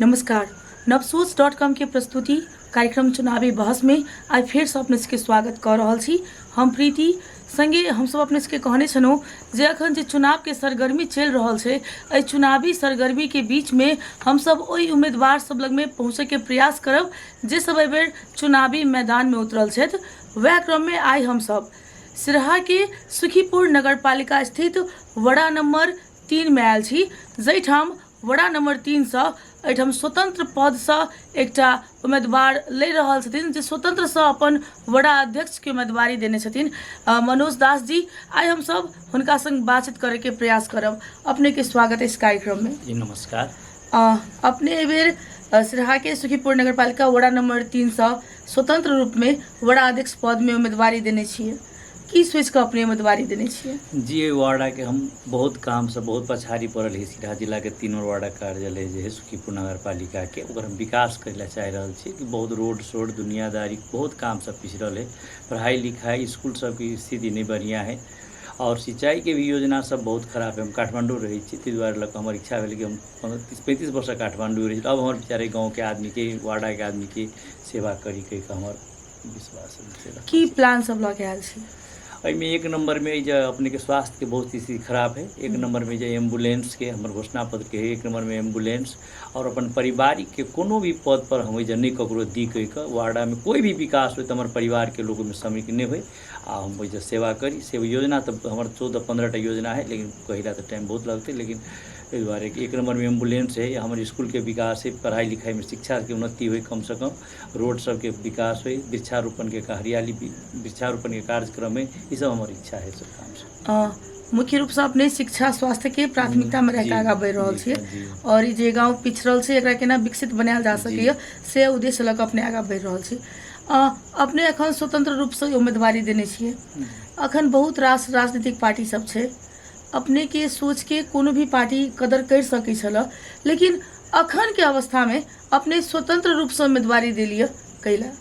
नमस्कार। नवसोच.com के प्रस्तुति कार्यक्रम चुनावी बहस में आई फिर से अपने सबके स्वागत कर रहल छी। हम प्रीति संगे हम सब अपने सबके कहने छनौ जे अखन जे चुनाव के सरगर्मी चल रहल छै, एहि चुनावी सरगर्मी के बीच में हम सब ओहि उम्मीदवार सब लग में पहुँचे के प्रयास करब जे सब एहि बेर चुनावी मैदान में उतरल छथि। वह क्रम में आई हम सब सिरहा के सुखीपुर नगरपालिका स्थित वड़ा नंबर 3 में आयल छी, जैठाम वड़ा नंबर 3 से एठाम स्वतंत्र पद से एकटा उम्मीदवार ले रहल छथिन जे स्वतंत्र से अपन वड़ा अध्यक्ष के उम्मीदवारी देने छथिन मनोज दास जी। आई हम सब हुनका संग बातचीत करे के प्रयास करब। अपने के स्वागत है इस कार्यक्रम में। जी नमस्कार। अपने ए बेर सिरहा के सुखीपुर नगरपालिका वड़ा नंबर 3 से स्वतंत्र रूप में वड़ा अध्यक्ष पद में उम्मीदवारी देने छियै, की सोच के अपने उम्मीदवारी देने छियै? जी वार्डा के हम बहुत काम से बहुत पछाड़ी पड़ल है। सिरहा जिला के तीनों वार्डा कार्यालय जो है सुखीपुर नगरपालिका के ओकर हम विकास करे चाह रहा छी कि बहुत रोड शोड दुनियादारी बहुत काम सब पिछड़ल है। पढ़ाई लिखाई स्कूल सब की स्थिति नहीं बढ़िया है और सिंचाई के भी योजना सब बहुत खराब है। हम काठमांडू रही थी द्वारा लग हमारे इच्छा भेल कि हम 35 वर्ष काठमांडू रही। अब हमारे बेचारे गाँव के आदमी के वार्डा के आदमी के सेवा करी के हमार विश्वास है। की प्लान सब लगे आयल छी? में एक नंबर में जो अपने के स्वास्थ्य के बहुत स्थिति खराब है। एक नंबर में जो एम्बुलेंस के हमारे घोषणा पत्र के है, एक नंबर में एम्बुलेंस और अपन पारिवारिक के कोनो भी पद पर हम नहीं ककरो दी कह वार्डा में कोई भी विकास हो तो हमारे परिवार के लोगों में सम्मिलित नहीं हुए आ हम वही सेवा करी। सेवा योजना तो हमारे 14-15 योजना है, लेकिन कहला तो टाइम बहुत लगते। लेकिन इस बारे एक नंबर में एम्बुलेंस है, हमारे स्कूल के विकास है, पढ़ाई लिखाई में शिक्षा की उन्नति हुई कम से कम, रोड सब के विकास हुई, वृक्षारोपण के हरियाली वृक्षारोपण के कार्यक्रम है, ये सब हमारी इच्छा है सब काम से। मुख्य रूप से अपने शिक्षा स्वास्थ्य के प्राथमिकता में रहकर आगा बढ़ रहा छे और ये जे गाँव पिछड़ल से एकरा केना विकसित बनायल जा सके से उद्देश्य लग अपने आगा बढ़ रहा छे। अपने अखन स्वतंत्र रूप से उम्मीदवारी देने छियै। अखन बहुत रास राजनीतिक पार्टी सब छे, अपने के सोच के कोनो भी पार्टी कदर कर सकै छल, लेकिन अखन के अवस्था में अपने स्वतंत्र रूप से उम्मीदवारी दिलिए कैला?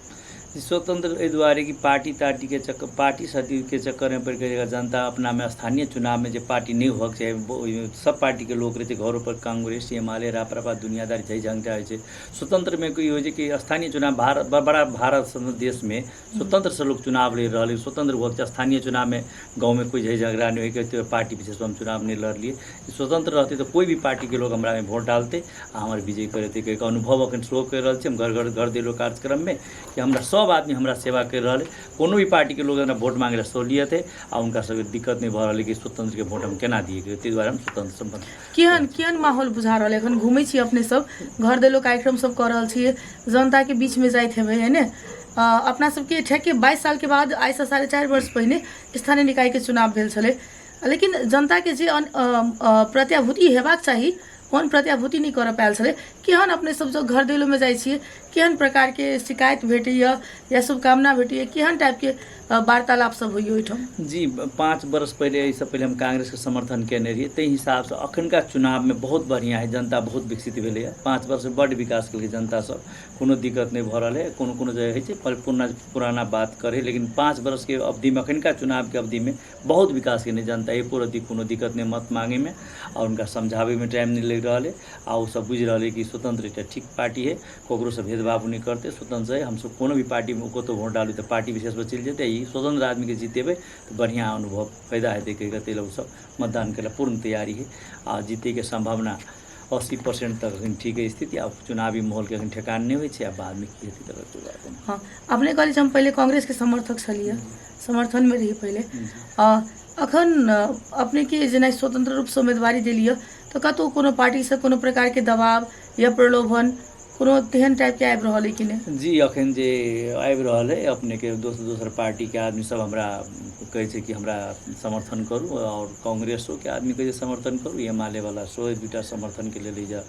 स्वतंत्र द्वारे की पार्टी के चक्कर पार्टी साथी के चक्कर में पड़ कर जनता अपना में स्थानीय चुनाव में जो पार्टी नहीं हो चाहे सब पार्टी के लोग रहते घरों पर कांग्रेस एमाले रापरापा दुनियादारी झई झंगटा है। स्वतंत्र में कोई हो कि स्थानीय चुनाव बड़ा भारत देश में स्वतंत्र से लोग चुनाव ले रहे। स्वतंत्र हो स्थानीय चुनाव में गाँव में कोई झई झगड़ा नहीं हो तो पार्टी पीछे हम चुनाव नहीं लड़ लिए। स्वतंत्र रहते तो कोई भी पार्टी के लोग हमारा में वोट डालते हमारे विजय करते। एक अनुभव अखन शो कर रहे हम घर दिलो कार्यक्रम में कि हमारा सब आदमी हमारा सेवा कर रहे। कोनो भी पार्टी के लोग वोट मांगे सहूलियत है और उनका सब दिक्कत नहीं भर रही कि स्वतंत्र के वोट हम केना दिए ती द्वारा हम स्वतंत्र संबंध केहन माहौल बुझा रहा है? एखन घूमे छी अपने सब घर दिलो कार्यक्रम सब कर रहा छिए, जनता के बीच में जाइत हेबै है ने। अपना सबके ठेके 22 साल के बाद आई से 4.5 वर्ष पहले स्थानीय निकाय के चुनाव भेल छले, लेकिन जनता के जे प्रत्याभूति हेबाक चाहिए ओहन प्रत्याभूति नहीं कर पायल छे। केहन अपने सब जो घर दिलो में जाए छिए केहन प्रकार के शिकायत भेटैया या शुभकामना भेटैया, केहन टाइप के वार्तालाप सब होइए ओइठाम? जी 5 वर्ष पहले इससे पहले हम कांग्रेस के समर्थन केने रहिए, ते हिसाब से अखन का चुनाव में बहुत बढ़िया है। जनता बहुत विकसित भेले है, 5 वर्ष में बड़ विकास के लिए जनता सब कोनो दिक्कत नहीं भर रहा है। कोनो जगह है पुराना बात करे, लेकिन 5 वर्ष के अवधि में अखन का चुनाव के अवधि में बहुत विकास के जनता ये पूरा कोनो दिक्कत नहीं मत मांगे में और उनका समझावे में टाइम नहीं लग रहा है। और सब बुझ रहा है कि स्वतंत्र एक ठीक पार्टी है, ककरो से भेदभाव नहीं करते, स्वतंत्र है। हम सब कोनो भी पार्टी में को तो वोट डालू तो पार्टी विशेष पर चल जाते, स्वतंत्र आदमी के जीतेबे तो बढ़िया अनुभव पैदा है। देखे लोग सब मतदान के पूर्ण तैयारी है और जीते के संभावना 80% तक ठीक है स्थिति। अब चुनावी माहौल के ठेकान नहीं हुई बाद में की हेतु। हाँ, अपने कहले हम पहले कांग्रेस के समर्थक छलिए, समर्थन में रही पहले। अखन अपने के जेना स्वतंत्र रूप से उम्मीदवारी दिलिए तो कतौ कोनो पार्टी से कोनो प्रकार के दबाव या प्रलोभन कोनो तेहन टाइप के आबि रहा है कि नहीं? जी अखन जे आबि रहा है अपने के दोसर पार्टी के आदमी सब हमरा कहे कि हमरा समर्थन करूँ और कांग्रेसों के आदमी कहे समर्थन करूँ, एमाले वाला सो दूटा समर्थन के लिए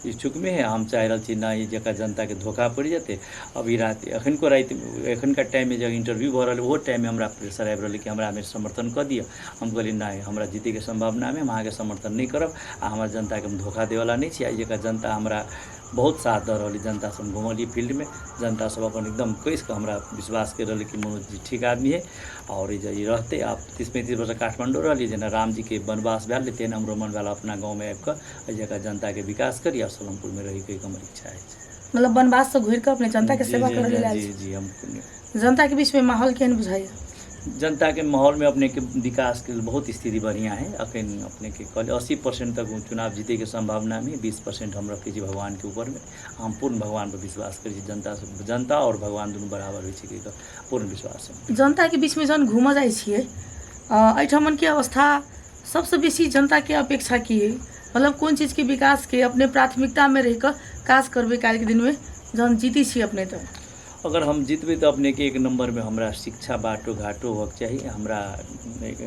इच्छुक में है। हम चाह रहा ना ये जगह जनता के धोखा पड़ जाते। अभी रात एखन का टाइम में जब इंटरव्यू हो रहा है वो टाइम में हमरा प्रेशर आबि रहा कि हमरा में समर्थन कर दिया। हम कहली ना हमरा जीते के संभावना में हम अहाँ के समर्थन नहीं करब आ हमारा जनता के हम धोखा देवाला नहीं छे। जगह जनता हमरा बहुत साथ दे रही जनता सब घुमलिए फील्ड में जनता सब अपन एकदम कैस के हमरा विश्वास कर रही कि मनोज जी ठीक आदमी है और ये रहते आप 30-35 वर्ष काठमांडू रही जना राम जी के वनवास भैल तेन हमरो मन वाला अपना गाँव में आबि कर जगह जनता के विकास करी और सोलमपुर में रही के हमर इच्छा है। मतलब वनवास से घुर के अपने जनता के सेवा कर जी जी हम जनता के बीच में माहौल केहन बुझाइए? जनता के माहौल में अपने के विकास के बहुत स्थिति बढ़िया है। अखन अपने के कहले 80% तक चुनाव जीते के संभावना में 20% हम रखे छी भगवान के ऊपर में। हम पूर्ण भगवान पर विश्वास करी जनता और भगवान दोनों बराबर होइ छै के पूर्ण विश्वास है। जनता के बीच में जन घूम जाइ छियै एठमन के अवस्था सबसे बेसी जनता के अपेक्षा की है? मतलब कौन चीज के विकास के अपने प्राथमिकता में रहकर काज करबे काल के दिन में जन जीती छी अपने तो? अगर हम जीतबे तो अपने के 1 नंबर में हमरा शिक्षा बाटो घाटो होक चाहिए। हमरा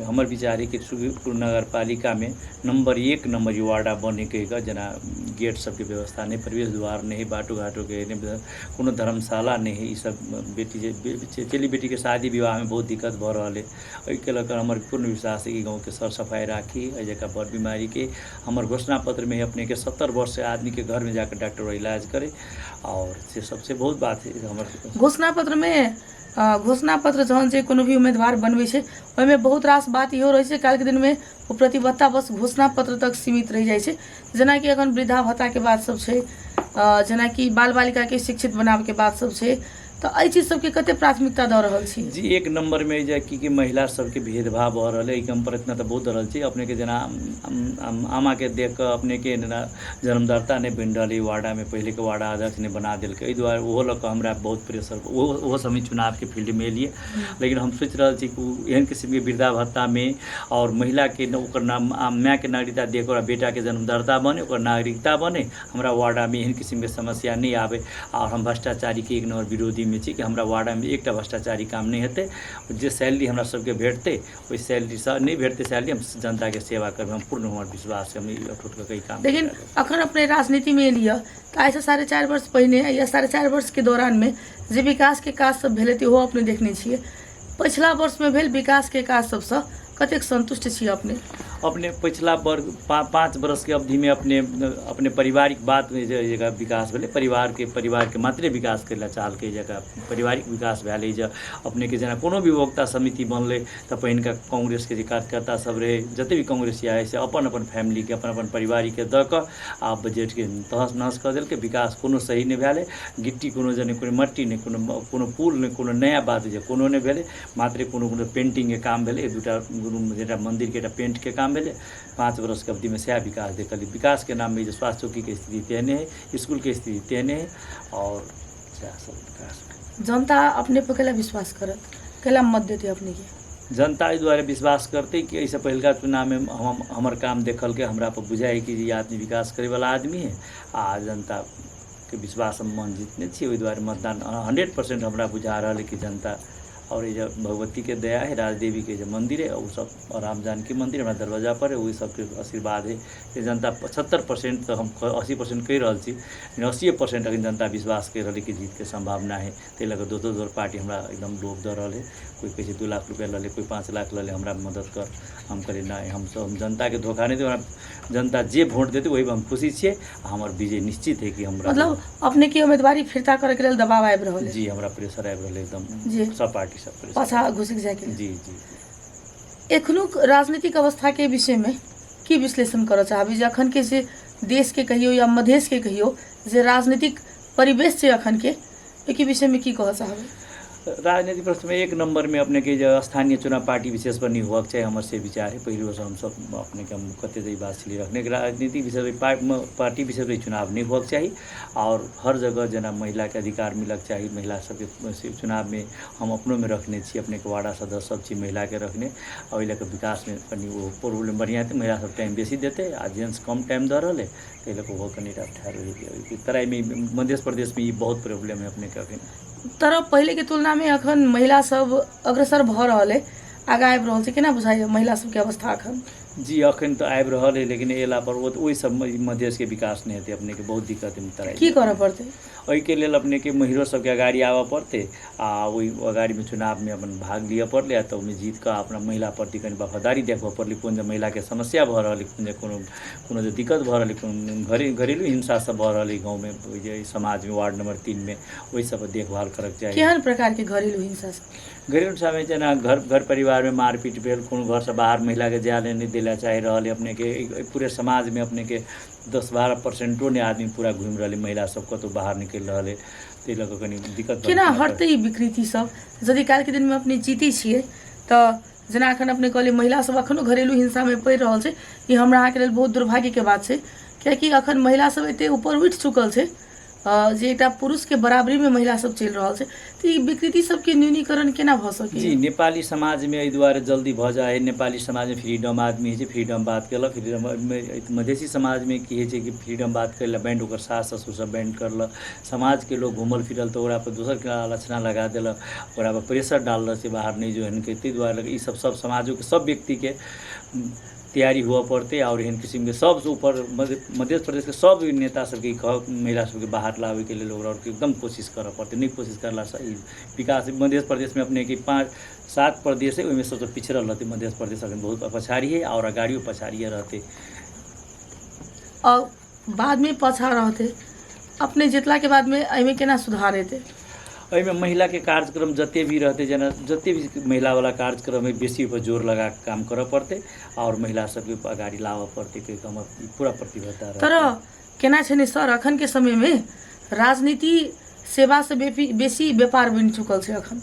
हमर विचार है कि सुखीपुर नगर पालिका में नंबर 1 नंबर वार्डा बने के जना गेट सबके व्यवस्था नहीं, प्रवेश द्वार नहीं, बाटो घाटो के नहीं, कोनो धर्मशाला नहीं है। सब बेटी चली बेटी के शादी विवाह में बहुत दिक्कत भ रहा है। ओके लेकर हमार पूर्ण विश्वास है कि गाँव के सर सफाई राखी जगह बड़ बीमारी के हमार घोषणा पत्र में अपने के 70 वर्ष से आदमी के घर में जाकर डॉक्टर इलाज करे और से सबसे बहुत बात है हमारे घोषणा पत्र में घोषणा पत्र जहन जे कोनो भी उम्मीदवार बनबै छै ओहिमे बहुत रास बात इहो रहै छै काल के दिन में वो प्रतिबद्धता बस घोषणा पत्र तक सीमित रह जाइ छै। जेना कि अखन वृद्धा भत्ता के बात सब छै, जेना कि बाल बालिका के शिक्षित बनावे के बात सब छै, तो एहि चीज सबके कते प्राथमिकता दऽ रहल छी? जी 1 नंबर में जे कि महिला सबके भेदभाव भऽ रहल है कम प्रयत्न तो बहुत रहल छी। अपने के जना आमा के देख कर अपने के जन्मदाता नहीं बन रही वार्डा में पहले के वार्डा अध्यक्ष ने बना दिल्क एहि दुआरे ओहो लऽ कऽ हमरा बहुत प्रेशर वो समय चुनाव के फील्ड में एलिए। लेकिन हम सोच रहा छी कि एहन किस्म के वृद्धा भत्ता में और महिला के माँ के नागरिकता देख और बेटा के जन्मदाता बने और नागरिकता बने हमरा वार्डा में एहन किस्म के समस्या नहीं आवे। और हम भ्रष्टाचारी के 1 नंबर विरोधी में छी कि हमरा वार्डा में एकटा भ्रष्टाचारी काम नहीं हेतै। जे सैलरी हमरा सबके भेटते ओहि सैलरी से नहीं भेटते सैलरी हम जनता के सेवा करबे हम पूर्ण हमर विश्वास है हम अटूट के कई काम। लेकिन अखन अपने राजनीति में लिया तो ऐसे 4.5 वर्ष पहले या 4.5 वर्ष के दौरान में जे विकास के काज सब भेले थे वो अपने देखने छिए। पिछला वर्ष में भेल विकास के काज सबसे कतेक संतुष्ट छी अपने? अपने पिछला वर्ग 5 वर्ष के अवधि में अपने पारिवारिक बात में जगह विकास भेले परिवार के मात्रे विकास करेला चाहल के जगह पारिवारिक विकास भेले। जे अपने के जना कोनो भी उपभोक्ता समिति बनले तो पहिनका कांग्रेस के कार्यकर्ता सब रहे जते भी कांग्रेसी आए से अपन फैमिली के अपन पारिवारिक के दऽ कऽ आ बजट के तहस नहस कऽ देलकै। विकास कोनो सही नहीं भेले, गिट्टी कोनो जने कोनो मट्टी नहीं, कोनो पुल नहीं, कोनो नया बात जे कोनो नहीं भेले, मात्र कोनो पेंटिंग के काम भेले, 2टा जेटा मंदिर के पेंट के काम भेले। 5 वर्ष के अवधि में सह विकास देखली। विकास के नाम में जो स्वास्थ्य चौकी के स्थिति तेहने है, स्कूल के स्थिति तेहने है और सब विकास। जनता अपने पर केला विश्वास करत, केला मत देते अपने के? जनता इस द्वारा विश्वास करते कि ऐसे पहलका चुनाव में हमर काम देखल के हमरा पर बुझाए कि ये आदमी विकास करे वाला आदमी है आ जनता के विश्वास हम मन जीतने छी। ओहि द्वारा मतदान 100% हमरा बुझा रहा है कि जनता और ये भगवती के दया है, राजदेवी के जो मंदिर है वो सब और राम जानकी मंदिर हमारा दरवाजा पर है वही सबके आशीर्वाद है कि जनता 75% तो हम 80% कह रहा छी, 80% अगर जनता विश्वास कर रही कि जीत के संभावना है। ते लगे दो पार्टी हमारा एकदम लोभ दे रहा है। कोई कैसे 2 लाख रुपया ले, कोई 5 लाख ले, हमारा मदद कर हम करे ना। हम जनता के धोखा नहीं दे, जनता जे वोट देते वही हम खुशी छे। हमार विजय निश्चित है कि हमरा मतलब अपने की उम्मीदवारी फिरता करे के लेल दबाव आबि रहल है? जी हमरा प्रेशर आबि रहल एकदम जी सब पार्टी सब प्रेशर पाछा घुसिक जाए के। जी जी एखनुक राजनीतिक अवस्था के विषय में की विश्लेषण करऽ चाहबे? जे अखन के जे देश के कहियो या मधेश के कहियो जे राजनीतिक परिवेश छै अखन के विषय में की कहऽ चाहबे? राजनीतिक प्रश्न में 1 नंबर में अपने के जो स्थानीय चुनाव पार्टी विशेष पर नहीं हुआ चाहिए हमारे से विचार है। पहली वर्ष हम सब अपने के हम कते बात चली रखने के राजनीतिक विषय पार्टी विषय पर चुनाव नहीं हुआ चाहिए और हर जगह जना महिला के अधिकार मिलक चाहिए। महिला सबके चुनाव में हम अपनों में रखने छी, अपने के वार्डा सदस्य सब चीज महिला के रखने और लेकर विकास में कहीं वो प्रॉब्लम बढ़िया थे। महिला सब टाइम बेसी देते आ जेंट्स कम टाइम दे रहे ते लोग वो कहीं ठहर तरह में मध्य प्रदेश में ये बहुत प्रॉब्लम है अपने के। तर पहले के तुलना में अखन महिला सब अग्रसर भ रहल है, आगा आबि रहल छै, केना बुझाइए महिला सबके अवस्था अखन? जी अखन तो आबि रहल है, लेकिन एला पर ओहि सब मधेश के विकास नहीं हेतै, अपने के बहुत दिक्कत में तराई की करऽ पड़तै? ओहिके लेल अपने के महिलो सबके अगाडि आबऽ पड़तै आ ओहि अगाडि में चुनाव में अपन भाग लिअ पड़लै आ तऽ ओहिमे जीत कऽ अपना महिला प्रति कनि वफादारी देखबऽ पड़लै। कोन जे महिला के समस्या भऽ रहल है, कोन जे कोनो जे दिक्कत भऽ रहल है, कोन घरेलू हिंसा सब भऽ रहल है गाँव में, ओहि जे समाज में वार्ड नंबर 3 में, ओहि सब पर देखभाल करक चाही। केहन प्रकार के घरेलू हिंसा सब? घरेलू हिंसा में जेना घर परिवार में मारपीट भेल, कोनो घर से बाहर महिला के जाय नहीं दिला चाहि रहल है, अपने के पूरे समाज में अपने के 10-12% ने आदमी पूरा घूमि रहल है, महिला सब कतौ बाहर निकलि रहल है, ताहि लऽ कऽ कनि दिक्कत केना हटतै ई विकृति सब? यदि काल्हि के दिन में अपने जीती छियै तऽ जेना एखन अपने कहलियै महिला सब अखनो घरेलू हिंसा में पड़ि रहल छै, ई हमरा अहाँके लेल बहुत दुर्भाग्य के बात छै, कियाकि अखन महिला सब एते ऊपर उठि चुकल छै जे एकटा पुरुष के बराबरी में महिला सब चलि रहल छै, तऽ ई विकृति सबके न्यूनीकरण केना भऽ सकैए? जी नेपाली समाज में एहि दुआरे जल्दी भऽ जाइ है, नेपाली समाज में फ्रीडम आदमी है, फ्रीडम बात केलक, फ्रीडम मधेसी समाज में की है कि फ्रीडम बात करे बैंड ओकर सास ससुर सब बैंड करलक, समाज के लोग घूमल फिरल तो ओकरा पर दोसर के आलोचना लगा देलक, ओकरा पर प्रेशर डाललक से बाहर नहीं जो है, ताहि दुआरे ई सब समाजों के सब व्यक्ति के तैयारी हुआ पड़ते और एहन किस्म के सब ऊपर मध्य प्रदेश के सब नेता सबके महिला सबके बाहर लावे के लिए लोग और एकदम कोशिश करऽ पड़ते। नहीं कोशिश करला से विकास मध्य प्रदेश में अपने की 5-7 प्रदेश है, ओहिमे सबसे पिछड़ल रहते मध्य प्रदेश अखन बहुत पछाड़ी है और अगाड़ियो पछाड़िए रहते और बाद में पछा रहते। अपने जितला के बाद में एहिमे केना सुधार हेतै? एहिमे महिला के कार्यक्रम जते भी रहते, जेना जते भी महिला वाला कार्यक्रम है, बेसी पर जोर लगा के काम करऽ पड़ते और महिला सबके अगाडि लावऽ पड़ते कि हमर पूरा प्रतिबद्धता रहते। तर केना छै ने सर, अखन के समय में राजनीति सेवा से बेसी व्यापार बनि चुकल छै। अखन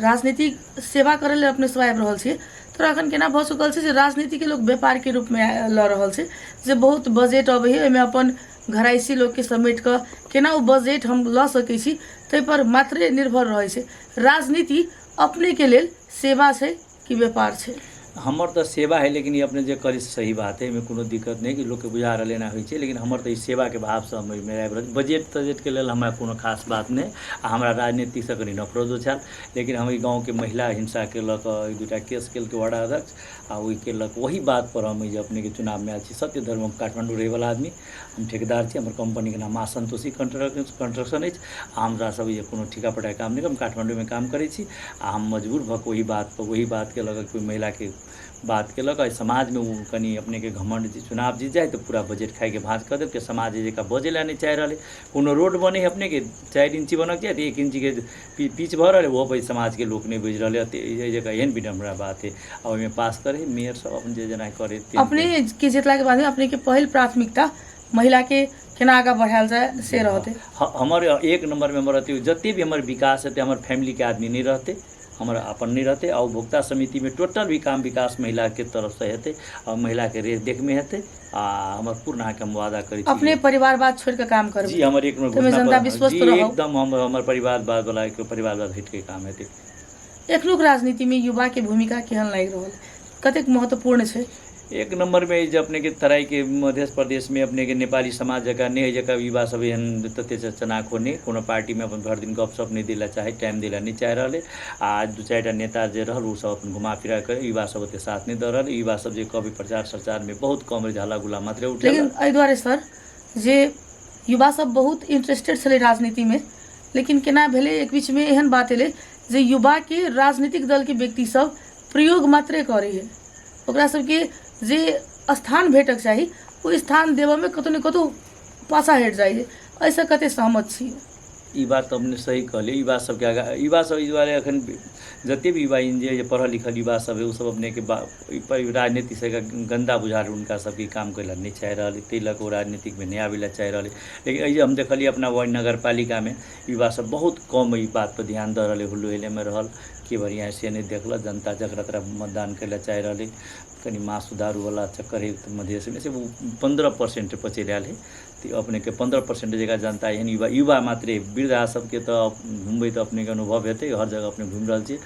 राजनीतिक सेवा करे लेल अपने सब आबि रहल छियै, तर अखन केना भऽ चुकल छै जे राजनीति के लोग व्यापार के रूप में लऽ रहल छै, जे बहुत बजट अबै है, ओहिमे अपन घराइसी लोग के समेट कऽ केना ओ बजट हम लऽ सकै छी ताहि पर मात्रे निर्भर रहै छै। राजनीति अपने के लेल सेवा छै कि व्यापार छै? हमर तो सेवा है, लेकिन ये अपने जो करी सही बात है, कोई दिक्कत नहीं कि लोग के बुझा लेना हो, लेकिन हमर तो सेवा के भाव से हम बजट तजट के लेल हमरा कोनो खास बात नहीं, हमरा राजनीति से कनी नफरतो छल, लेकिन हम गाँव के महिला हिंसा के लऽ कऽ 2टा केस केलकै वार्ड अध्यक्ष आ ओहि के लऽ कऽ वही बात पर हम अपने के चुनाव में आयल छी। सत्य धर्म काठमांडू रहे वाला आदमी, हम ठेकेदार छी, हमर कंपनी के नाम माँ संतोषी कंस्ट्रक्शन अछि, हमरा सब ये कोनो ठिका पटाय काम नहीं, हम काठमांडू में काम करै छी आ हम मजबूर भऽ कऽ वही बात के लऽ कऽ कोई महिला के बात केलक आ समाज में वो कनी अपने के घमंड चुनाव जीत जाए तो पूरा बजट खाई के भाँज कर दे के समाज जगह बजे ला नहीं चाह रहा है। कोनो रोड बने है अपने के 4 इंची बनक जाए तो 1 इंची के पिच भर रहे वो भाई समाज के लोग नहीं बुझ रहे, जगह एहन विडम्बना बात है। और में पास करे मेयर सब अपन जना करे अपने के जितला के बाद में अपने के पहल प्राथमिकता महिला के केना आगा बढ़ायल जाए से रहते। हमारे 1 नंबर में रहते जते भी हमारे विकास है, हमारे फैमिली के आदमी नहीं रहते, हमारा अपन नहीं रहते और उपभोक्ता समिति में टोटल भी काम विकास महिला के तरफ से हेते और महिला के रेख देख में हेते हमार पूर्ण अहाँ के हम वादा करी अपने परिवारवाद छोड़ के काम करबे। जी हमर एक नंबर जनता विश्वस्त रहो एकदम हमर परिवारवाद वाला एक परिवारवाद हट के काम हेते। एखनुक राजनीति में युवा के भूमिका केहन लागि रहल, कतेक महत्वपूर्ण छै? 1 नंबर में जो अपने के तराई के मध्य प्रदेश में अपने के नेपाली समाज जगह नहीं जगह युवा सब एहन तते चनाक होने कोनो पार्टी में अपन भर दिन गपशप नहीं दिला चाहे, टाइम दिला नहीं चाह रहे। आज 2-4टा नेता जे रहल वो सब अपन घुमा फिरा कर युवा सब के साथ नहीं दे रहा, युवा सब जे कभी प्रचार प्रचार में बहुत कम झाला गुला मात्र उठे। लेकिन एहि दुआरे सर जे युवा सब बहुत इंटरेस्टेड छले राजनीति में, लेकिन केना भेले एक बीच में एहन बात एले जे युवा के राजनीतिक दल के व्यक्ति सब प्रयोग मात्रे करे है, ओकरा सबके जे स्थान भेटक चाही वो स्थान देव में कतौ न कतौ पाछा हट जाए, ऐसा कते सहमत छी? ई बात तो अपने सही कहले, युवा सब के युवा सब इस बारे अखन जते भी युवा इंजीनियर पढ़ल लिखल युवा सब है वो सब अपने के राजनीति से गंदा बुझार उनका सबके काम कैला नहीं चाह रहा, तिलक राजनीतिक में नहीं आवेला चाह रहा। लेकिन हम देखलिए अपना वार्ड नगर पालिका में युवा सब बहुत कम ई बात पर ध्यान दे रहे, हुल्लू हिले में रहल कि बढ़िया से नहीं देखल, जनता जकरा तरह मतदान कैला चाह रहे, कनी माँ सुधारू वाला चक्कर है मध्य में से वो 15% पर चल रहा है। तो अपने के 15% जगह जनता एहन युवा मात्रे, वृद्धा सबके तो घूमबे तो अपने के अनुभव हेते, हर जगह अपने घूम रहा छी,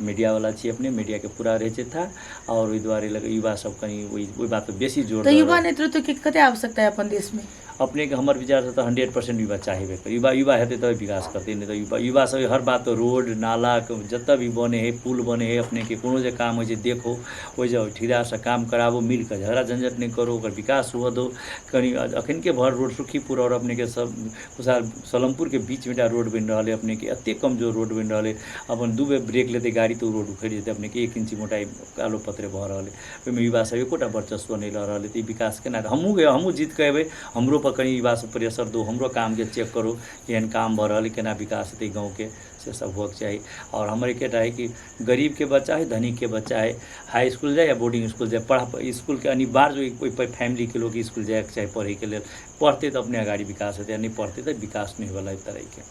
मीडिया वाला छी, अपने मीडिया के पूरा रहे था और वही द्वारे लगे युवा सब कहीं वही बात पर बेसी जोर। तो युवा नेतृत्व की कते आवश्यकता है अपन देश में? अपने के हमर विचार से तो 100% युवा चाहेबे कर युवा हेतै तब विकास करते नहीं तो युवा सब हर बात तो रोड नाला जत भी बने है पुल बने है अपने के कोनो जे काम हो देखो हो जाओ ठेकेदार से काम कराबो मिल कर झगड़ा झंझट नहीं करो ओकर विकास हुआ दो कहीं अखन के भर रोड सुखीपुर और अपने के सब कुसार सलमपुर के बीच में रोड बन रहा है अपने के अत्ते कमजोर रोड बन रहा है अपन दू बेर ब्रेक लेते गाड़ी तो रोड उखड़ जेते अपने के 1 इंची मोटाई कालो पत्रे भर रहा है ओहिमे युवा सब एकोटा वर्चस्व नहीं लऽ रहल है तो विकास केना हमहूँ जीत के अबै हमरो पर कहीं युवा सब प्रेशर दो हमरो काम के चेक करो केहन काम भऽ रहल है केना विकास हेतै गाँव के से सब होके चाहिए और हमारे क्या है कि गरीब के बच्चा है धनिक के बच्चा है हाई स्कूल जाए या बोर्डिंग स्कूल जाए पढ़ा स्कूल के अनिवार्य कोई फैमिली के लोग स्कूल जाए चाहे पढ़े के लिए पढ़ते तो अपने अगाड़ी विकास होते नहीं पढ़ते तो विकास नहीं वाला इस तरह के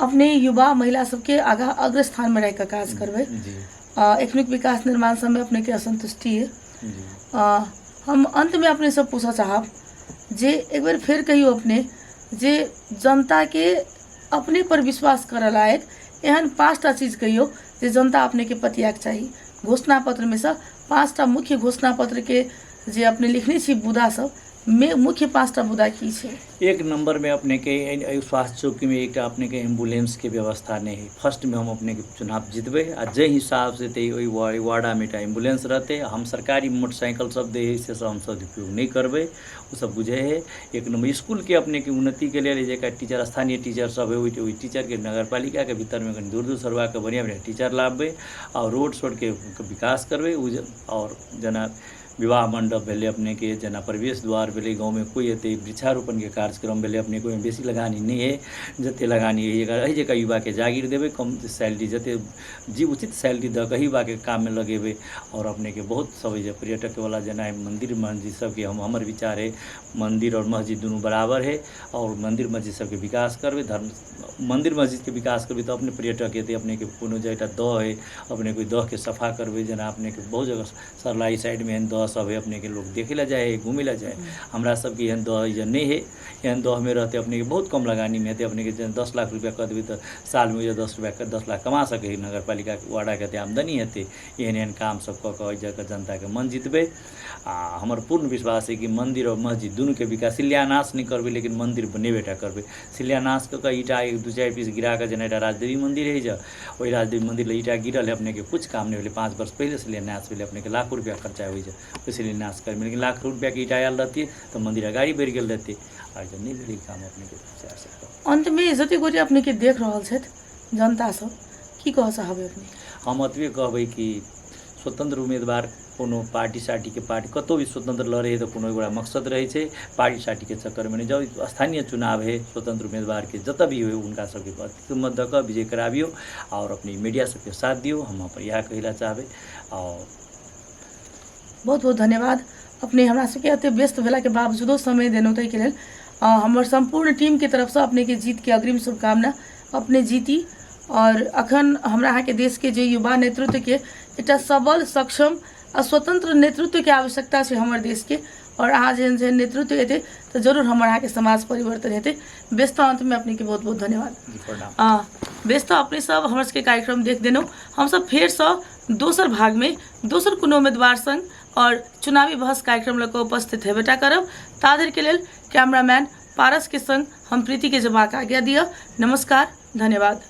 अपने युवा महिला सबके आगा अग्र स्थान में रहकर काज करबै एखनुक विकास निर्माण समय अपने के असंतुष्टि है हम अंत में अपने सब पूछा चाहब जे एक बार फिर कहियो अपने जे जनता के अपने पर विश्वास करे लायक एहन 5टा चीज कहियो जे जनता अपने के पतियाक चाहिए घोषणा पत्र में से 5टा मुख्य घोषणा पत्र के जे अपने लिखने छी बुदा सब में मुख्य 5टा बुदा की छे 1 नंबर में अपने के स्वास्थ्य चौकी में एक अपने के एम्बुलेंस के व्यवस्था नहीं है फर्स्ट में हम अपने के चुनाव जीतबे आ जे हिसाब से ते वार्डा में एम्बुलेंस रहते हम सरकारी मोटरसाइकिल सब दे से सब हम सब उपयोग नहीं करबे वो सब बुझे है 1 नंबर स्कूल के अपने के उन्नति के लिए जेका टीचर स्थानीय टीचर सब है वही टीचर के नगर पालिका के भीतर में कहीं दूर दूर सरवा के बढ़िया बढ़िया टीचर लाबे और रोड शोड के विकास करबे और जना विवाह मंडप भेले अपने के जना प्रवेश द्वार भेले गाँव में कोई एते वृक्षारोपण के कार्यक्रम भेले अपने को बेसी लगानी नहीं है जते लगानी है एहि जगह युवा के जागीर देवे कम सैलरी जते जी उचित सैलरी द के युवा के काम में लगेबे और अपने के बहुत सब पर्यटक वाला जना है मंदिर मस्जिद सबके हमर विचार है मंदिर और मस्जिद दोनों बराबर है और मंदिर मस्जिद सबके विकास करबे धर्म मंदिर मस्जिद के विकास करबे तो अपने पर्यटक हेतै अपने के कोनो जगह दह है अपने कोई दह के सफा करबे जना अपने के बहुत जगह सरलाई साइड में दह सब है अपने के लोग देखे ला जाए घूमे ला जाए हमरा सबके एहन दह नहीं है एहन दह में रहते अपने के बहुत कम लगानी में अपने के 10 लाख रुपया कर देवे तो साल में 10 लाख कमा सके नगर पालिका वार्डा के आमदनी हेतै एहन काम सब कऽ जगह जनता के मन जीतबे हमार पूर्ण विश्वास है कि मंदिर और मस्जिद दोनों के विकास शिलान्यास नहीं करबे लेकिन मंदिर बनेबेटा करबे शिलान्यास कऽ ईटा 1-2 पीस गिरा के जना राजदेवी मंदिर है वही राजदेवी मंदिर ईटा गिरल है अपने के कुछ काम नहीं भेले 5 वर्ष पहले शिलान्यास भेले अपने के लाख रुपया खर्चा हो शिलान्यास कर लेकिन लाख रुपया के ईटा आयल रहती तो मंदिर अगाड़ी बढ़ गए रहते आज नहीं भेले काम अपने के अंत में जते गोटे अपने के देख रहल छथि जनता सब की कह चाहबे अपने हम अतबे कहबै कि स्वतंत्र उम्मीदवार कोनो पार्टी सार्टी के पार्टी कतो भी स्वतंत्र लड़े है तो कोनो बड़ा मकसद रहे छै पार्टी सार्टी के चक्कर में नहीं जाओ स्थानीय चुनाव है स्वतंत्र उम्मीदवार के जत भी हो उनका सबके मत दऽ कऽ विजय कराबियो और अपनी मीडिया सबके साथ दियो हम अपन यह कहला चाहबे और बहुत बहुत धन्यवाद अपने हमरा सबके एते व्यस्त भेला के बावजूदो समय देनौ तै के लेल हमर संपूर्ण टीम के तरफ से अपने के जीत के अग्रिम शुभकामना अपने जीती और अखन हमरा अहाँ के देश के जे युवा नेतृत्व के एकटा सबल सक्षम आ स्वतंत्र नेतृत्व के आवश्यकता है हमारे देश के और अहाँ जेहन जेहन नेतृत्व हेतै तो जरूर हमारे अहाँ के समाज परिवर्तन हेतै व्यस्त अंत में अपने के बहुत बहुत धन्यवाद व्यस्त अपने सब हमर सबके कार्यक्रम देख देनौ हम सब फेर से दोसर भाग में दोसर कोनो उम्मीदवार संग और चुनावी बहस कार्यक्रम लऽ कऽ उपस्थित हेबेटा करब ताधर के लेल कैमरामैन पारस के संग हम प्रीति के जबाक आज्ञा दिअ नमस्कार धन्यवाद।